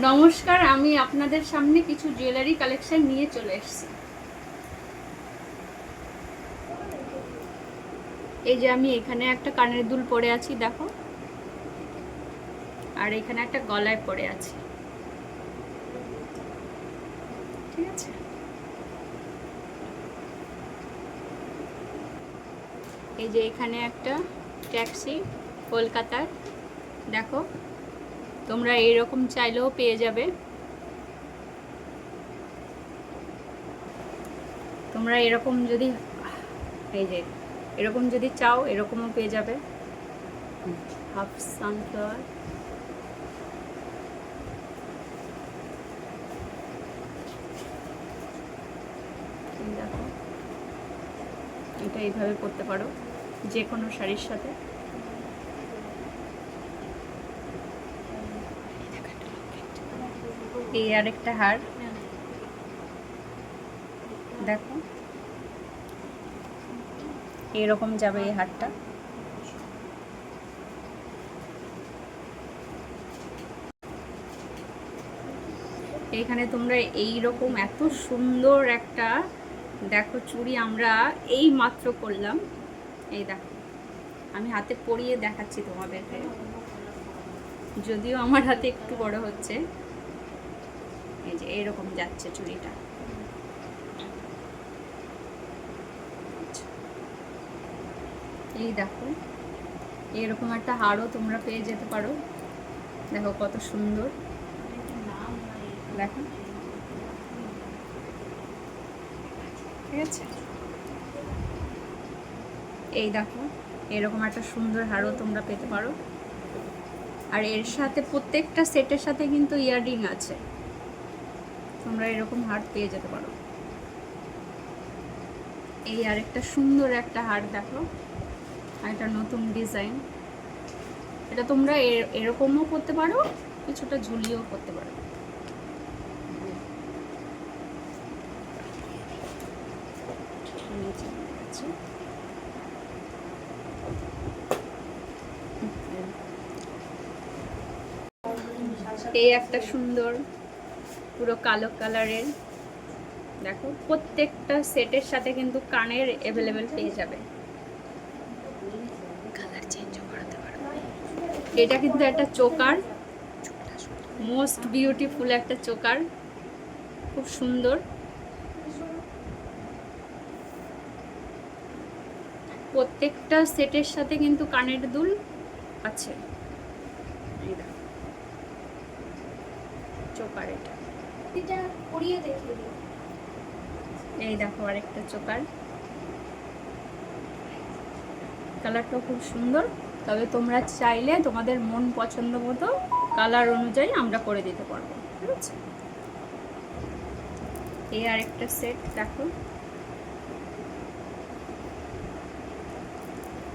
নমস্কার, আমি আপনাদের সামনে কিছু জুয়েলারি কালেকশন নিয়ে চলে এসেছি। এই যে আমি এখানে একটা কানের দুল পরে আছি, দেখো। আর এখানে একটা গলায় পরে আছি, ঠিক আছে। এই যে এখানে একটা ট্যাক্সি কলকাতার, দেখো। তোমরা এইরকম চাইলেও পেয়ে যাবে, তোমরা এরকম যদি এই যে এরকম যদি চাও এরকমও পেয়ে যাবে। হাফ সানফ্লাওয়ার, দেখো। এটা এইভাবে পরতে পারো যে কোনো শাড়ির সাথে। এই আরেকটা হার, দেখো। এরকম যাবে এই হারটা। এইখানে তোমরা এইরকম এত সুন্দর একটা, দেখো, চুড়ি আমরা এই মাত্র করলাম। এই দেখো, আমি হাতে পরিয়ে দেখাচ্ছি তোমাদেরকে, যদিও আমার হাতে একটু বড় হচ্ছে। এই যে এরকম যাচ্ছে চুড়িটা। এই দেখো, এরকম একটা হারও তোমরা পেয়ে যেতে পারো। দেখো কত সুন্দর, দেখো, ঠিক আছে। এই দেখো, এরকম একটা সুন্দর হারও তোমরা পেতে পারো। আর এর সাথে প্রত্যেকটা সেটের সাথে কিন্তু ইয়াররিং আছে, তোমরা এরকম হার পেয়ে যেতে পারো। এই আরেকটা সুন্দর একটা হার, দেখো, একটা নতুন ডিজাইন। এটা তোমরা এরকমও করতে পারো, কিছুটা ঝুলিয়েও করতে পারো। এই একটা সুন্দর পুরো কালো কালারের, দেখো। প্রত্যেকটা সেটের সাথে কিন্তু কানের অ্যাভেলেবেল পেয়ে যাবে, কালার চেঞ্জও করাতে পারবে। এটা কিন্তু একটা চোকার, মোস্ট বিউটিফুল একটা চোকার, খুব সুন্দর। প্রত্যেকটা সেটের সাথে কিন্তু কানের দুল আছে। চোকার এটা পরিয়ে দেখিয়ে দিই। এই দেখো আরেকটা চোকার, কালারটাও খুব সুন্দর। তবে তোমরা চাইলে তোমাদের মন পছন্দ মতো কালার অনুযায়ী আমরা করে দিতে পারবো, ঠিক আছে। এই আরেকটা সেট, দেখো।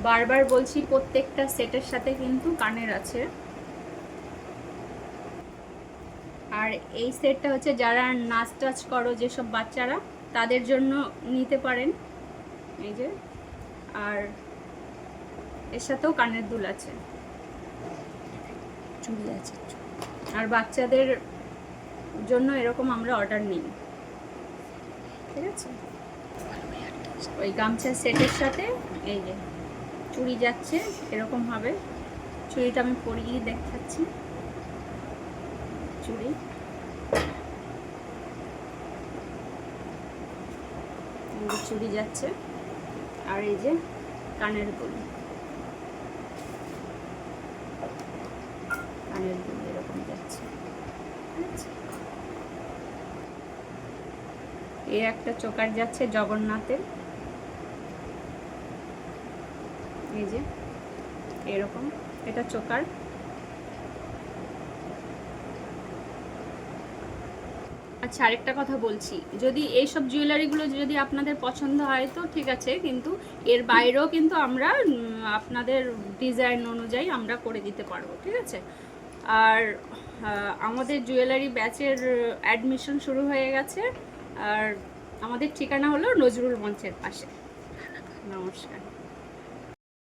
বারবার বলছি, প্রত্যেকটা সেটের সাথে কিন্তু কানের আছে। আর এই সেটটা হচ্ছে যারা নাচ টাচ করো, যেসব বাচ্চারা, তাদের জন্য নিতে পারেন। এই যে, আর এর সাথেও কানের দুল আছে, চুড়ি আছে। আর বাচ্চাদের জন্য এরকম আমরা অর্ডার নিই, ঠিক আছে। ওই গামছা সেটের সাথে এই যে চুড়ি যাচ্ছে, এরকম হবে। চুড়িটা আমি পরিয়ে দেখাচ্ছি, চুড়ি। চুড়ি যাচ্ছে, আর এই যে কানের দুল, কানের দুল এরকম যাচ্ছে। এই একটা চোকার যাচ্ছে জগন্নাথের, এই যে এরকম, এটা চোকার। আচ্ছা, আরেকটা কথা বলছি, যদি এইসব জুয়েলারিগুলো যদি আপনাদের পছন্দ হয় তো ঠিক আছে, কিন্তু এর বাইরেও কিন্তু আমরা আপনাদের ডিজাইন অনুযায়ী আমরা করে দিতে পারবো, ঠিক আছে। আর আমাদের জুয়েলারি ব্যাচের অ্যাডমিশন শুরু হয়ে গেছে। আর আমাদের ঠিকানা হলো নজরুল মঞ্চের পাশে। নমস্কার।